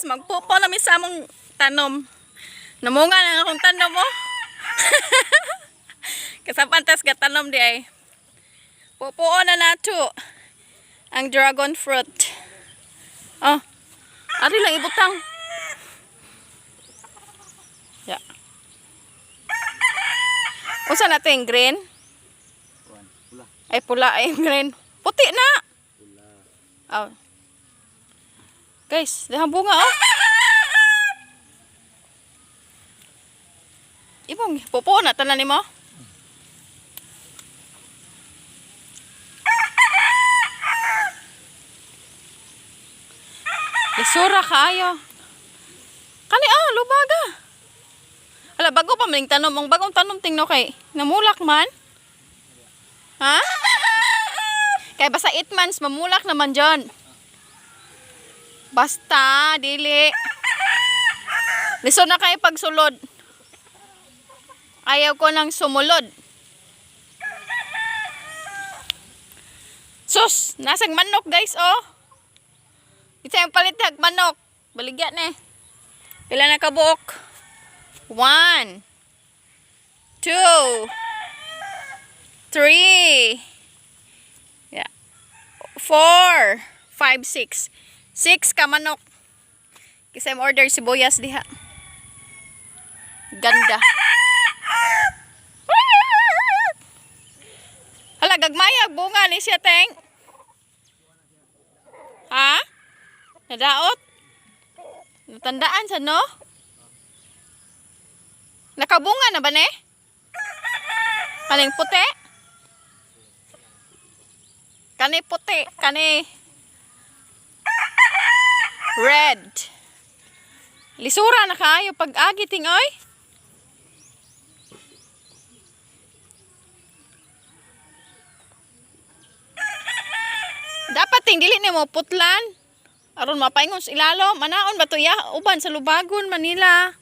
guys, magpupo namin sa among tanom. Namunga na akong tanom mo. Kasapantas ka tanom di ay. Pupuo na nato ang dragon fruit. Oh, ari lang ibutang. Ya. Usa na to yung green? Pula. Ay pula ay green. Puti na. Pula. Oh. Guys, dahang bunga oh. Ibong pupuo na tanan nimo. Isura kaayo. Kani lubaga. Ala bago pa maning tanom, ang bagong tanom tingno kay namulak man. Ha? Kay basta 8 months mamulak naman dyan. Basta dili. Liso na kayo pagsulod. Ayaw ko nang sumulod. Sus, nasang manok guys oh. Ito yung palitag manok. Baligyan eh. Pila na kabuok? 1 2 3 yeah. 4 5 6 6 ka manok. Kasi I'm order sibuyas diha. Ganda. Hala, gagmayag bunga ni siya, teng. Ha? Nadaot? Natandaan sa no? Nakabunga na ba ne? Kaning puti? Kani puti, kani red. Lisura na kayo pag agiting oy. Dapat ting dili nimo putlan. Aron mapaingon sa ilalo, manaon ba to ya? Uban sa Lubagon, Manila.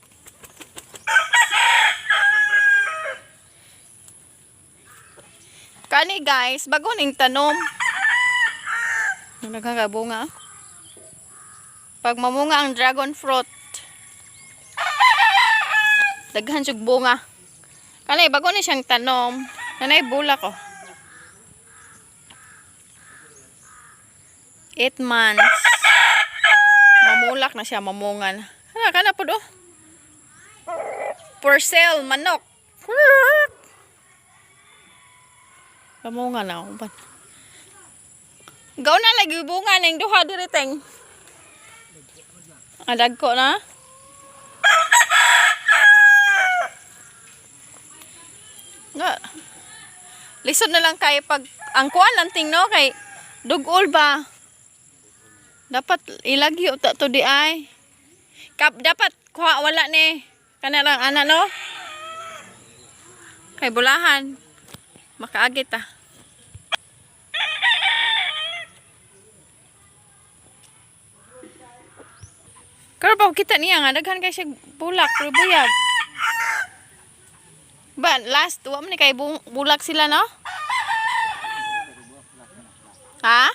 Kani guys, bago ning tanom. Nagkakabunga. Pag mamunga ang dragon fruit, daghan siyang bunga. Kani bago ni siyang tanom. Nanay bulak oh. 8 months. Mamulak na siya, mamungan. Hala, kana po do. For sale, manok. Mamunga na ako. Gaw na lagi bunga ng duha diriteng. Adag ko na. Nga. Lisod na lang kay pag ang kuan lang ting no kay dugol ba. Dapat ilagyo ta to di ay. Dapat kuha wala ni kana lang ana no. Kay bulahan. Makaagit ah. Pero pa kita niya nga daghan kay siya bulak pero buyag. Ba last wa man ni kay bulak sila no? Ha?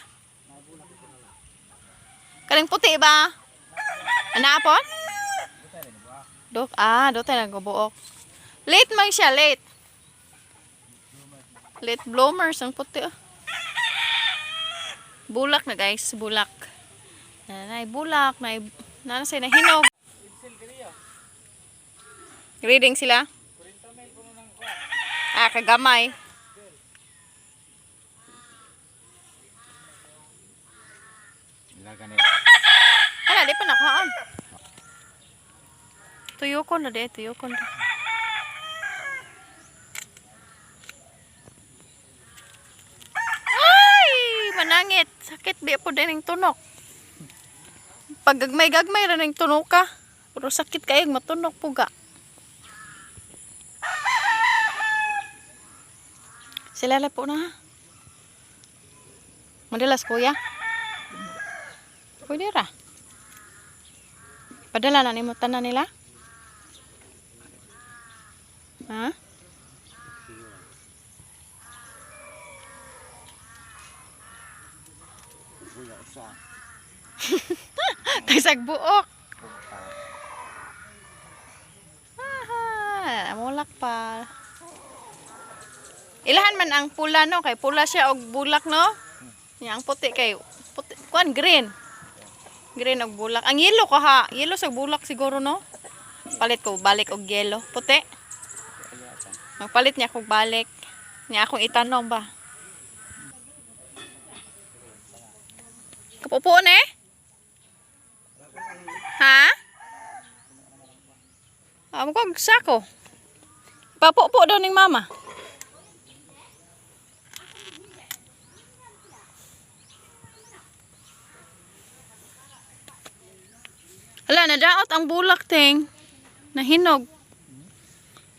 Kaling puti ba? Ana po? Dok tayo nagbuok. Late man siya, late. Late bloomers ang puti. Oh. Bulak na guys, bulak. Nanay bulak, nanay na hinog. Reading sila? Kagamay. Hala, di pa nakaan. Tuyo ko na de, tuyo ko na. Ay, manangit. Sakit di po din yung tunok. Pag gagmay rin yung tunok ka. Pero sakit kayo, matunok po ga. Sila po na ha. Madalas kuya. Pwede ra. Padala na ni mo tanan nila? Ha? Taysag buok. Namulak pa. Ilahan man ang pula no kay pula siya og bulak no. Yang puti kay puti kuan green. Green og bulak. Ang yellow ka ha. Yellow sa bulak siguro no. Palit ko balik og yellow. Puti. Magpalit niya kog balik. Niya akong itanong ba. Kapupo na eh? Ha? Kog sako. Papupo daw ning mama. Ala, nadaot ang bulak ting. Nahinog.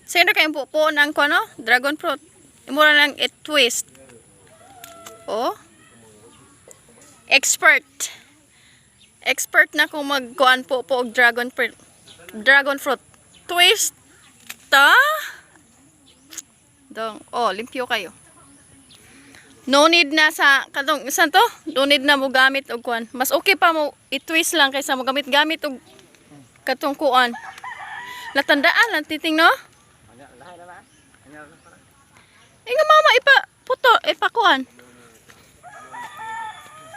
Sino kayong pupo ng ano? Dragon fruit. Imura lang twist. Oh. Expert. Expert na kung magkuan po og dragon fruit. Dragon fruit. Twist. Ta. Dong. Oh, limpyo kayo. No need na sa katong isan to? No need na mo gamit og kuan. Mas okay pa mo i-twist lang kaysa mo gamit-gamit og katong kuan. Latandaan lang titing no? Nga mama ipa puto ipa kuan.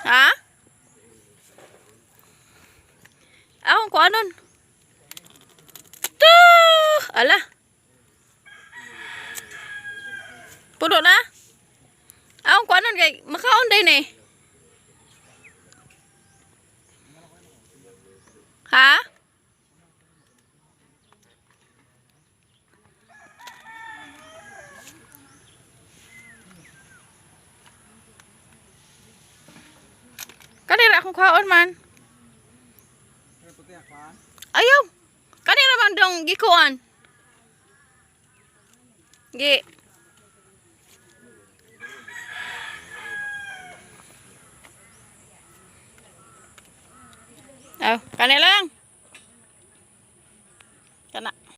Ha? Akong kuanon. To! Ala. Puno na? Akong kuanon kay makaon day ni. Ha? Kanira akong kaon man. Ayaw. Kanira man dong gikuan. Gi. Oh, kanila lang. Kana.